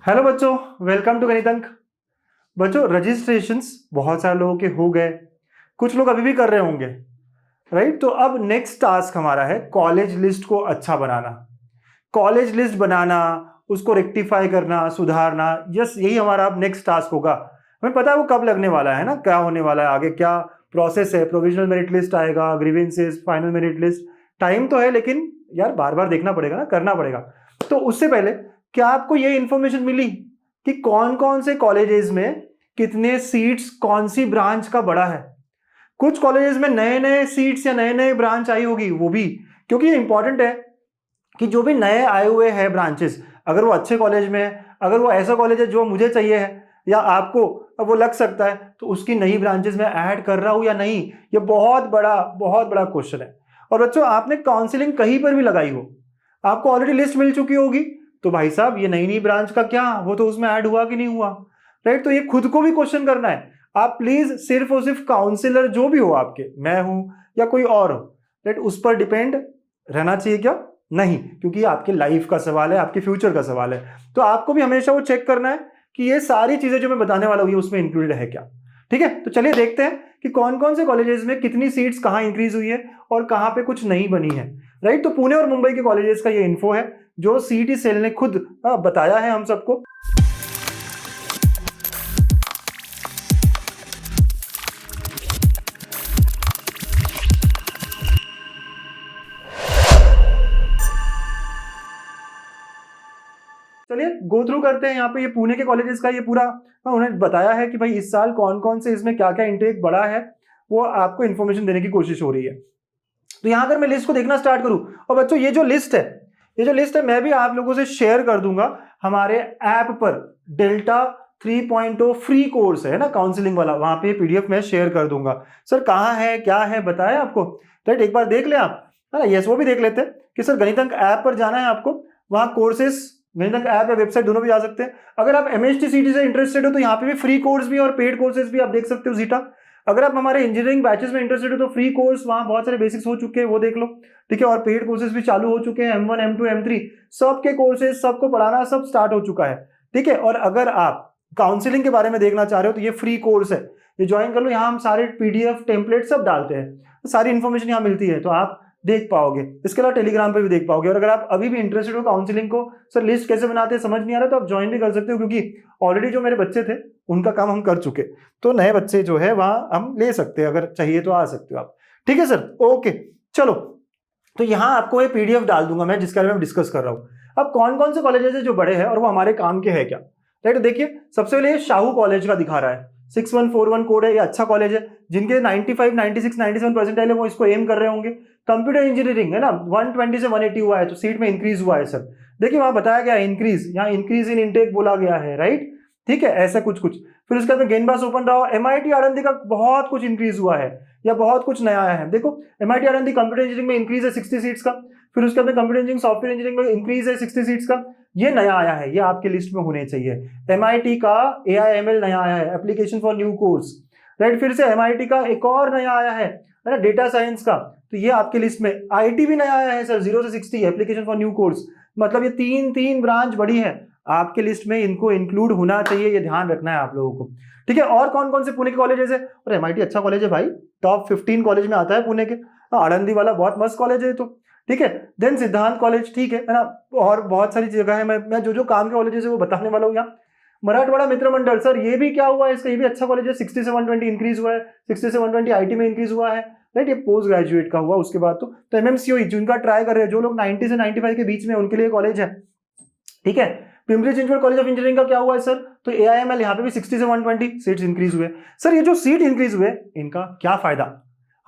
Hello बच्चों, welcome to गणित अंक। बच्चों, रजिस्ट्रेशंस बहुत सारे लोगों के हो गए, कुछ लोग अभी भी कर रहे होंगे, राइट। तो अब नेक्स्ट टास्क हमारा है कॉलेज लिस्ट को अच्छा बनाना, कॉलेज लिस्ट बनाना, उसको रेक्टिफाई करना, सुधारना। यस, यही हमारा अब नेक्स्ट टास्क होगा। हमें पता है वो कब लगने वाला है ना, क्या होने वाला है आगे, क्या प्रोसेस है। प्रोविजनल मेरिट लिस्ट आएगा, grievances, final merit list. Time तो है, लेकिन यार बार बार देखना पड़ेगा ना, करना पड़ेगा। तो उससे पहले क्या आपको ये इंफॉर्मेशन मिली कि कौन कौन से कॉलेजेस में कितने सीट्स, कौन सी ब्रांच का बड़ा है। कुछ कॉलेजेस में नए नए सीट्स या नए नए ब्रांच आई होगी, वो भी, क्योंकि ये इंपॉर्टेंट है कि जो भी नए आए हुए हैं ब्रांचेस, अगर वो अच्छे कॉलेज में है, अगर वो ऐसा कॉलेज है जो मुझे चाहिए है या आपको अब वो लग सकता है, तो उसकी नई ब्रांचेस में ऐड कर रहा हूं या नहीं, ये बहुत बड़ा क्वेश्चन है। और बच्चों, आपने काउंसलिंग कहीं पर भी लगाई हो, आपको ऑलरेडी लिस्ट मिल चुकी होगी, तो भाई साहब ये नई नई ब्रांच का क्या, वो तो उसमें ऐड हुआ कि नहीं हुआ, राइट। तो ये खुद को भी क्वेश्चन करना है। आप प्लीज सिर्फ और सिर्फ काउंसिलर जो भी हो आपके, मैं हूं या कोई और हो, राइट, उस पर डिपेंड रहना चाहिए क्या? नहीं, क्योंकि ये आपके लाइफ का सवाल है, आपके फ्यूचर का सवाल है। तो आपको भी हमेशा वो चेक करना है कि ये सारी चीजें जो मैं बताने वाला हूं ये उसमें इंक्लूडेड है क्या। ठीक है, तो चलिए देखते हैं कि कौन कौन से कॉलेजेस में कितनी सीट्स कहां इंक्रीज हुई है और कहां पे कुछ नहीं बनी है, राइट। तो पुणे और मुंबई के कॉलेजेस का ये इन्फो है जो सीईटी सेल ने खुद बताया है हम सबको। चलिए गो थ्रू करते हैं यहाँ पे ये पुणे के कॉलेजेस का ये पूरा। उन्हें बताया है कि भाई इस साल कौन कौन से इसमें क्या क्या इंटेक बढ़ा है, वो आपको इन्फॉर्मेशन देने की कोशिश हो रही है। तो यहाँ अगर मैं लिस्ट को देखना स्टार्ट करूं, और बच्चों ये जो लिस्ट है मैं भी आप लोगों से शेयर कर दूंगा हमारे ऐप पर। डेल्टा 3.0 फ्री कोर्स है ना, काउंसलिंग वाला, वहां पे पीडीएफ मैं शेयर कर दूंगा। सर कहाँ है, क्या है, बताया आपको, राइट। एक बार देख ले आप, है ना। यस, वो भी देख लेते हैं कि सर गणित अंक ऐप पर जाना है आपको, वहां कोर्सेस, गणित अंक ऐप या वेबसाइट दोनों भी जा सकते हैं। अगर आप एमएचटी सीटी से इंटरेस्टेड हो तो यहाँ पे भी फ्री कोर्स भी और पेड कोर्सेज भी आप देख सकते हो जीटा। अगर आप हमारे इंजीनियरिंग बैचेस में इंटरेस्टेड हो तो फ्री कोर्स वहां बहुत सारे बेसिक्स हो चुके हैं, वो देख लो, ठीक है। और पेड कोर्सेज भी चालू हो चुके हैं, M1 M2 M3 सबके कोर्सेज, सबको पढ़ाना सब स्टार्ट हो चुका है, ठीक है। और अगर आप काउंसलिंग के बारे में देखना चाह रहे हो तो ये फ्री कोर्स है, ये ज्वाइन कर लो। यहाँ हम सारे पीडीएफ टेम्पलेट सब डालते हैं, सारी इन्फॉर्मेशन यहाँ मिलती है, तो आप देख पाओगे। इसके अलावा टेलीग्राम पे भी देख पाओगे। और अगर आप अभी भी इंटरेस्टेड हो काउंसलिंग को, सर लिस्ट कैसे बनाते हैं समझ नहीं आ रहा, तो आप ज्वाइन भी कर सकते हो, क्योंकि ऑलरेडी जो मेरे बच्चे थे उनका काम हम कर चुके, तो नए बच्चे जो है वहां हम ले सकते हैं, अगर चाहिए तो आ सकते हो आप, ठीक है सर। ओके, चलो, तो यहां आपको ये पीडीएफ डाल दूंगा मैं जिसके बारे में डिस्कस कर रहा हूं। अब कौन कौन से कॉलेजेस है जो बड़े हैं और वो हमारे काम के हैं क्या, राइट। देखिए सबसे पहले शाहू कॉलेज का दिखा रहा है, 6141 कोड है, ये अच्छा कॉलेज है। जिनके 95, 96, 97 परसेंटाइल है वो इसको एम कर रहे होंगे। कंप्यूटर इंजीनियरिंग है ना, 120 से 180 हुआ है, तो सीट में इंक्रीज हुआ है सर। देखिए वहां बताया गया इंक्रीज, यहाँ इंक्रीज इन इनटेक बोला गया है, राइट, ठीक है, ऐसा कुछ कुछ। फिर उसके बाद गेंदबाज ओपन रहा, एमआईटी आनंदी का बहुत कुछ इंक्रीज हुआ है या बहुत कुछ नया आया है। देखो एमआईटी आनंदी कंप्यूटर इंजीनियरिंग में इंक्रीज है 60 सीट्स का। फिर उसके बाद कंप्यूटर इंजीनियरिंग, सॉफ्टवेयर इंजीनियरिंग में इंक्रीज है 60 सीट्स का, ये नया आया है, ये आपके लिस्ट में होने चाहिए। एमआईटी का एआईएमएल नया आया है, application for new course, right. फिर से एमआईटी का एक और नया आया है ना, डेटा साइंस का, तो ये आपके लिस्ट में। आईटी भी नया आया है सर, 0 से 60 एप्लीकेशन फॉर न्यू कोर्स, मतलब ये तीन ब्रांच बड़ी है आपके लिस्ट में, इनको इंक्लूड होना चाहिए, ये ध्यान रखना है आप लोगों को, ठीक है। और कौन कौन से पुणे के कॉलेजेस है, और एमआईटी अच्छा कॉलेज है भाई, टॉप 15 कॉलेज में आता है पुणे के। आनंदी वाला बहुत मस्त कॉलेज है, तो ठीक है। देन सिद्धांत कॉलेज, ठीक है ना। और बहुत सारी जगह है, मैं जो जो काम के कॉलेजेस है वो बताने वाला हूँ यहाँ। मराठवाड़ा मित्र मंडल, सर ये भी क्या हुआ है इसका, ये भी अच्छा कॉलेज है, 60 से 120 इंक्रीज हुआ है, 60 से 120 आईटी में इंक्रीज हुआ है, राइट। ये पोस्ट ग्रेजुएट का हुआ। उसके बाद तो एमएमसीओई जिनका ट्राई कर रहे हैं, जो लोग 90 से 95 के बीच में, उनके लिए कॉलेज है, ठीक है। Pimpri Chinchwad college of engineering का क्या हुआ है सर, तो एआईएमएल यहाँ पे भी 60 से 120 सीट्स इंक्रीज हुए। सर ये जो सीट इंक्रीज हुए इनका क्या फायदा,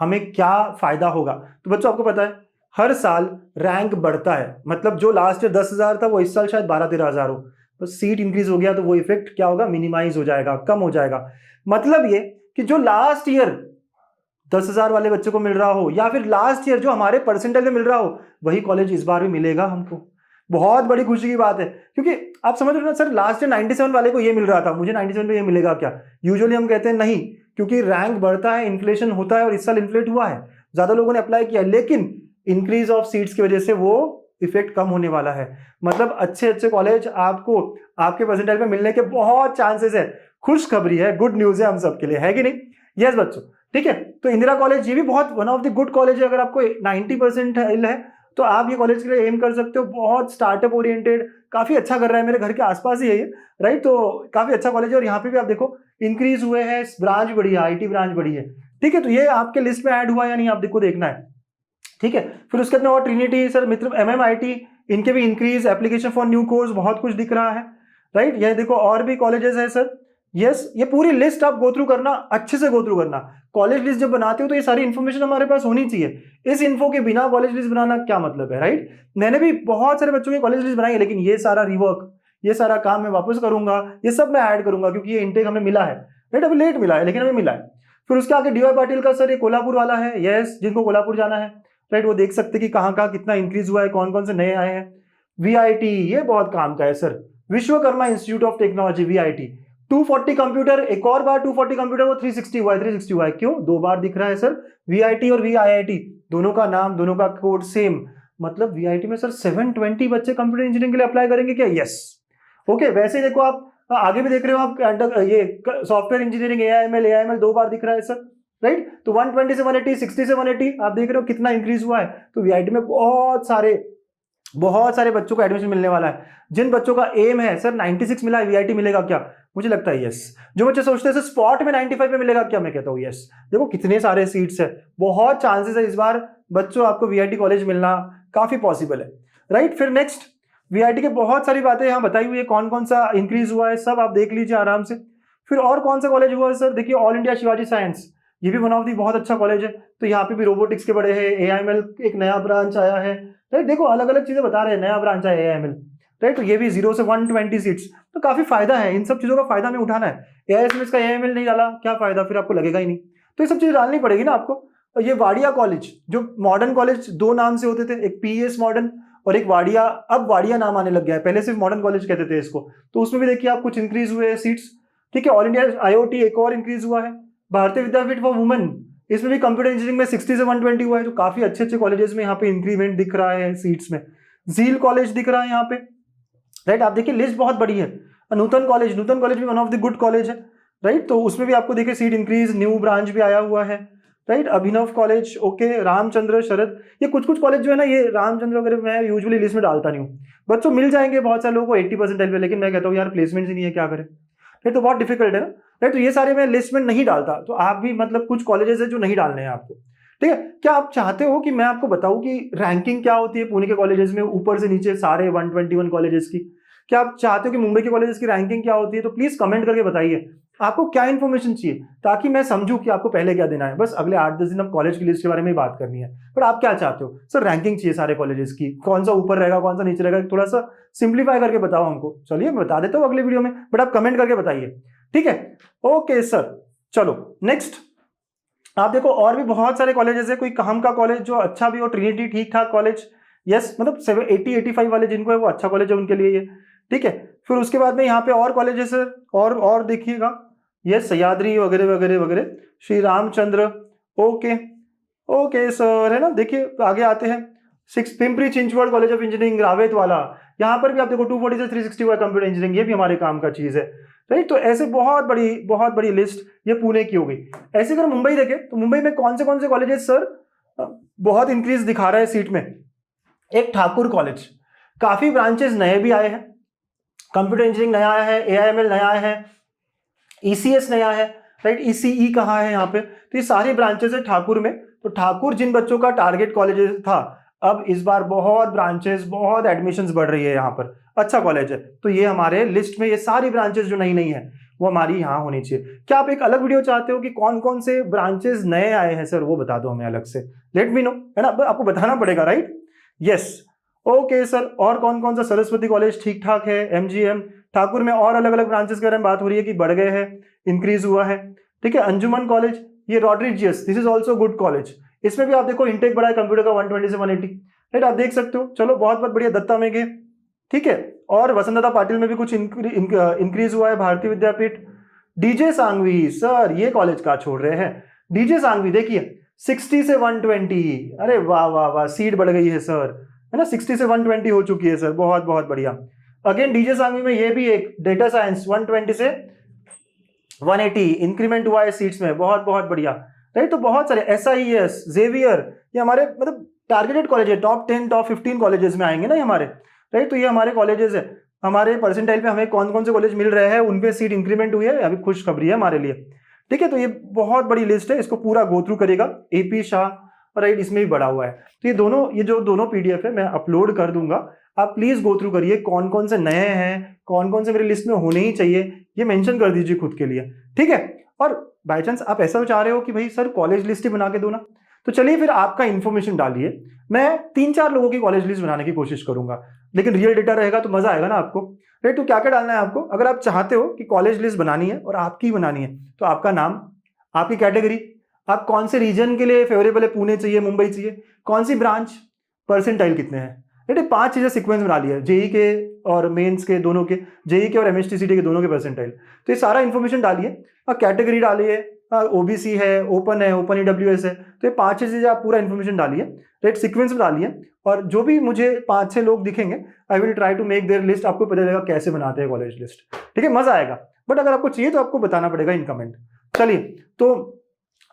हमें क्या फायदा होगा? तो बच्चों आपको पता है हर साल रैंक बढ़ता है, मतलब जो लास्ट ईयर 10,000 था वो इस साल शायद 12-13,000 हो, तो सीट इंक्रीज हो गया तो वो इफेक्ट क्या होगा, मिनिमाइज हो जाएगा, कम हो जाएगा। मतलब ये कि जो लास्ट ईयर 10,000 वाले बच्चे को मिल रहा हो, या फिर लास्ट ईयर जो हमारे परसेंटाइल में मिल रहा हो, वही कॉलेज इस बार भी मिलेगा हमको। बहुत बड़ी खुशी की बात है, क्योंकि आप समझ रहे हो ना सर, लास्ट ईयर 97 वाले को ये मिल रहा था, मुझे 97 में ये मिलेगा क्या? यूजुअली हम कहते हैं नहीं, क्योंकि रैंक बढ़ता है, इन्फ्लेशन होता है, और इस साल इन्फ्लेट हुआ है, ज्यादा लोगों ने अप्लाई किया, लेकिन इंक्रीज ऑफ सीट्स की वजह से वो इफेक्ट कम होने वाला है। मतलब अच्छे अच्छे कॉलेज आपको आपके परसेंटाइल पे मिलने के बहुत चांसेस है। खुशखबरी है, गुड न्यूज है हम सबके लिए, है कि नहीं? यस बच्चों, ठीक है। तो इंदिरा कॉलेज ये भी बहुत one of the good college है। अगर आपको 90% है तो आप ये कॉलेज के लिए एम कर सकते हो। बहुत स्टार्टअप ओरिएंटेड, काफी अच्छा कर रहा है, मेरे घर के आसपास ही है ये, राइट? तो काफी अच्छा कॉलेज है। और यहाँ पे भी आप देखो इंक्रीज हुए हैं, ब्रांच बढ़ी है, IT ब्रांच बढ़ी है, ठीक है। तो ये आपके लिस्ट में ऐड हुआ या नहीं, आप देखो देखना है, ठीक है। फिर उसके बाद और ट्रिनिटी सर, मित्र, MMIT, इनके भी increase, application for new course, बहुत कुछ दिख रहा है, राइट? ये देखो और भी कॉलेजेस है सर। यस, ये पूरी लिस्ट आप गो थ्रू करना, अच्छे से गो थ्रू करना। कॉलेज लिस्ट जब बनाते हो तो ये सारी इन्फॉर्मेशन हमारे पास होनी चाहिए। इस इन्फो के बिना कॉलेज लिस्ट बनाना क्या मतलब है, राइट? मैंने भी बहुत सारे बच्चों की कॉलेज लिस्ट बनाई है, लेकिन ये सारा रिवर्क, ये सारा काम मैं वापस करूंगा, ये सब मैं ऐड करूंगा, क्योंकि ये इनटेक हमें मिला है, राइट? अभी लेट मिला है लेकिन हमें मिला है। फिर उसके आगे DY पाटिल का सर, ये कोल्हापुर वाला है। यस, जिनको कोल्हापुर जाना है, राइट, वो देख सकते कि कहाँ कहाँ कितना इंक्रीज हुआ है, कौन कौन से नए आए हैं। VIT, ये बहुत काम का है sir, Vishwakarma institute of technology, VIT। 240 computer, एक और बार 240 कंप्यूटर, वो 360 हुआ है, 360 हुआ है। क्यों दो बार दिख रहा है सर? VIT और VIIT दोनों का नाम, दोनों का कोड सेम। मतलब VIT में सर 720 बच्चे कंप्यूटर इंजीनियरिंग के लिए अप्लाई करेंगे क्या? Yes, okay. वैसे देखो आप आगे भी देख रहे हो आप, ये सॉफ्टवेयर इंजीनियरिंग, AIML दो बार दिख रहा है सर, राइट? तो 120 से 180, 60 से 180, आप देख रहे हो कितना इंक्रीज हुआ है। तो VIT में बहुत सारे बच्चों को एडमिशन मिलने वाला है। जिन बच्चों का एम है सर 96 मिला है, VIT मिलेगा क्या? मुझे लगता है यस। जो बच्चे सोचते हैं सर स्पॉट में 95 पे मिलेगा क्या? मैं कहता हूँ यस। देखो कितने सारे सीट्स है, बहुत चांसेस है इस बार बच्चों आपको VIT कॉलेज मिलना काफी पॉसिबल है, राइट? फिर नेक्स्ट, VIT के बहुत सारी बातें यहाँ बताई हुई है, कौन कौन सा इंक्रीज हुआ है, सब आप देख लीजिए आराम से। फिर और कौन सा कॉलेज हुआ है सर? देखिए ऑल इंडिया शिवाजी साइंस, ये भी वन ऑफ दी बहुत अच्छा कॉलेज है। तो यहाँ पे भी रोबोटिक्स के बड़े हैं, AIML एक नया ब्रांच आया है, राइट? देखो अलग अलग चीजें बता रहे हैं, नया ब्रांच आया AIML, राइट? तो ये भी 0 से 120 सीट्स, तो काफी फायदा है, इन सब चीजों का फायदा हमें उठाना है। AISMS का AIML नहीं डाला, क्या फायदा, फिर आपको लगेगा ही नहीं। तो ये सब चीजें डालनी पड़ेगी ना आपको। और ये वाडिया कॉलेज, जो मॉडर्न कॉलेज दो नाम से होते थे, एक PES मॉडर्न और एक वाडिया, अब वाडिया नाम आने लग गया है, पहले सिर्फ मॉडर्न कॉलेज कहते थे इसको। तो उसमें भी देखिए आप कुछ इंक्रीज हुए सीट्स, ठीक है। ऑल इंडिया IoT एक और इंक्रीज हुआ है। भारतीय विद्यापीठ फॉर वुमेन, इसमें भी कंप्यूटर इंजीनियरिंग में 60 से 120 हुआ है। जो काफी अच्छे अच्छे कॉलेजेस में यहाँ पे इंक्रीमेंट दिख रहा है सीट्स में। झील कॉलेज दिख रहा है यहाँ पे, राइट? आप देखिए लिस्ट बहुत बड़ी है। नूतन कॉलेज भी one of the good college है, राइट? तो उसमें भी आपको देखिए सीट इंक्रीज, न्यू ब्रांच भी आया हुआ है, राइट? अभिनव कॉलेज, ओके। रामचंद्र, शरद, ये कुछ कॉलेज जो है ना, ये रामचंद्र वगैरह मैं यूजुअली लिस्ट में डालता नहीं हूँ। बच्चों मिल जाएंगे बहुत सारे लोगों को 80% पे, लेकिन मैं कहता हूँ यार प्लेसमेंट ही नहीं है, क्या करें, राइट? तो बहुत डिफिकल्ट है ना, राइट? तो ये सारे मैं लिस्ट में नहीं डालता। तो आप भी मतलब कुछ कॉलेजेस है जो नहीं डालने हैं आपको, ठीक है? क्या आप चाहते हो कि मैं आपको बताऊं कि रैंकिंग क्या होती है पुणे के कॉलेजेस में, ऊपर से नीचे सारे 121 कॉलेजेस की? क्या आप चाहते हो कि मुंबई के कॉलेजेस की रैंकिंग क्या होती है? तो प्लीज कमेंट करके बताइए आपको क्या इन्फॉर्मेशन चाहिए, ताकि मैं समझूं कि आपको पहले क्या देना है। बस अगले 8-10 दिन अब कॉलेज की लिस्ट के बारे में बात करनी है। पर आप क्या चाहते हो सर? रैंकिंग चाहिए सारे कॉलेजेस की, कौन सा ऊपर रहेगा कौन सा नीचे रहेगा, थोड़ा सा सिंप्लीफाई करके बताओ हमको। चलिए मैं बता देता हूँ अगले वीडियो में, बट आप कमेंट करके बताइए, ठीक है? ओके सर, चलो नेक्स्ट। आप देखो और भी बहुत सारे कॉलेजेस है। कोई काम का कॉलेज जो अच्छा भी हो, ट्रिनिटी ठीक ठाक कॉलेज, यस, मतलब 80-85 वाले जिनको है वो अच्छा कॉलेज है उनके लिए ये, ठीक है। फिर उसके बाद में यहाँ पे और कॉलेज है सर, और देखिएगा, यस, सह्याद्री वगैरह वगैरह वगैरह, Shri Ramchandra, okay okay sir, है ना। देखिए आगे आते हैं, 6 Pimpri Chinchwad college of engineering Ravet वाला, यहाँ पर भी आप देखो 240 से 360 हुआ कंप्यूटर इंजीनियरिंग, ये भी हमारे काम का चीज है, राइट? तो ऐसे बहुत बड़ी लिस्ट ये पुणे की हो गई। ऐसे अगर मुंबई देखें तो मुंबई में कौन से कॉलेजेस सर बहुत इंक्रीज दिखा रहा है सीट में? एक ठाकुर कॉलेज, काफी ब्रांचेस नए भी आए हैं, कंप्यूटर इंजीनियरिंग नया आया है, AIML नया आया है, ECS नया है, राइट? ECE कहाँ है यहाँ पे? तो ये सारी ब्रांचेस है ठाकुर में। तो ठाकुर जिन बच्चों का टारगेट कॉलेज था, अब इस बार बहुत ब्रांचेस, बहुत एडमिशंस बढ़ रही है यहाँ पर, अच्छा कॉलेज है। तो ये हमारे लिस्ट में ये सारी ब्रांचेस जो नई है वो हमारी यहाँ होनी चाहिए। क्या आप एक अलग वीडियो चाहते हो कि कौन कौन से ब्रांचेस नए आए हैं सर, वो बता दो हमें अलग से, लेट मी नो, है ना? आपको बताना पड़ेगा, राइट? Yes, okay sir. और कौन कौन सा? सरस्वती कॉलेज ठीक ठाक है, MGM, ठाकुर में और अलग अलग ब्रांचेस के बारे में बात हो रही है कि बढ़ गए हैं, इंक्रीज हुआ है, ठीक है। अंजुमन कॉलेज, ये Rodrigues, this is also good college, इसमें भी आप देखो इंटेक बढ़ा है कंप्यूटर का 120 से 180, राइट? आप देख सकते हो, चलो बहुत बढ़िया। दत्ता में गए, ठीक है। और वसंतदाता पाटिल में भी कुछ इंक्रीज हुआ है। भारतीय विद्यापीठ, DJ सांघवी सर, ये कॉलेज का छोड़ रहे हैं? DJ सांघवी देखिए 60 से 120, अरे वाह वाह वाह, सीट बढ़ गई है सर, है ना, 60 से 120 हो चुकी है सर, बहुत बहुत बढ़िया। अगेन डीजे सांघवी में ये भी एक डेटा साइंस 120 से 180 इंक्रीमेंट हुआ है सीट्स में, बहुत बहुत बढ़िया, राइट। तो बहुत सारे SIES, जेवियर, ये हमारे मतलब टारगेटेड कॉलेज है, टॉप 10 टॉप 15 कॉलेजेस में आएंगे ना ये हमारे, राइट। तो ये हमारे कॉलेजेस है, हमारे परसेंटाइल पे हमें कौन कौन से कॉलेज मिल रहे हैं, उन पे सीट इंक्रीमेंट हुई है, अभी खुशखबरी है हमारे लिए, ठीक है। तो ये बहुत बड़ी लिस्ट है, इसको पूरा गो थ्रू करेगा AP शाह, राइट, इसमें भी बड़ा हुआ है। तो ये जो दोनों PDF है मैं अपलोड कर दूंगा, आप प्लीज गो थ्रू करिए, कौन कौन से नए हैं, कौन कौन से मेरी लिस्ट में होने ही चाहिए, ये मेंशन कर दीजिए खुद के लिए, ठीक है। और बाय चांस आप ऐसा चाह रहे हो कि भाई सर कॉलेज लिस्ट ही बना के दो ना, तो चलिए फिर आपका इन्फॉर्मेशन डालिए, मैं 3-4 लोगों की कॉलेज लिस्ट बनाने की कोशिश करूंगा, लेकिन रियल डेटा रहेगा तो मजा आएगा ना आपको, राइट। तो क्या क्या डालना है आपको, अगर आप चाहते हो कि कॉलेज लिस्ट बनानी है और आपकी बनानी है, तो आपका नाम, आपकी कैटेगरी, आप कौन से रीजन के लिए फेवरेबल है, पुणे चाहिए, मुंबई चाहिए, कौन सी ब्रांच, परसेंटाइल कितने हैं, राइट। 5 चीजें सीक्वेंस बना लिया, JEE के और मेंस के दोनों के, JEE के और MHTCT के दोनों के परसेंटाइल, तो ये सारा इन्फॉर्मेशन डालिए, और कैटेगरी डालिए, OBC है, ओपन EWS है, तो ये 5 चीजें आप पूरा इन्फॉर्मेशन डालिए, राइट, सीक्वेंस में डालिए, और जो भी मुझे 5-6 लोग दिखेंगे I will try to make their list, आपको पता चलेगा कैसे बनाते हैं कॉलेज लिस्ट, ठीक है, मजा आएगा। बट अगर आपको चाहिए तो आपको बताना पड़ेगा इन कमेंट। चलिए, तो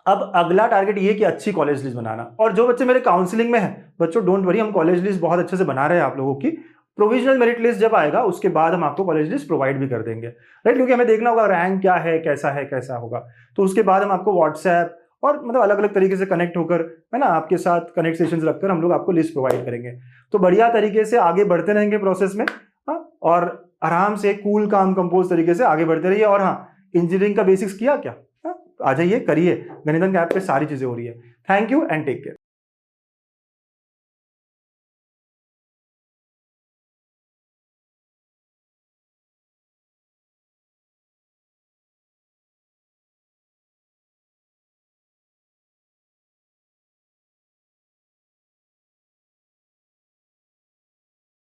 अब अगला टारगेट ये कि अच्छी कॉलेज लिस्ट बनाना, और जो बच्चे मेरे काउंसलिंग में हैं, बच्चों डोंट वरी, हम कॉलेज लिस्ट बहुत अच्छे से बना रहे हैं आप लोगों की, प्रोविजनल मेरिट लिस्ट जब आएगा उसके बाद हम आपको कॉलेज लिस्ट प्रोवाइड भी कर देंगे, राइट, क्योंकि हमें देखना होगा रैंक क्या है, कैसा होगा, तो उसके बाद हम आपको व्हाट्सएप और मतलब अलग अलग तरीके से कनेक्ट होकर, है ना, आपके साथ कनेक्ट सेशंस रखकर हम लोग आपको लिस्ट प्रोवाइड करेंगे। तो बढ़िया तरीके से आगे बढ़ते रहेंगे प्रोसेस में, हाँ, और आराम से कूल काम कंपोज तरीके से आगे बढ़ते रहिए। और हाँ, इंजीनियरिंग का बेसिक्स किया क्या, आ जाइए करिए, गणितन के ऐप पे सारी चीजें हो रही है। Thank you and take care.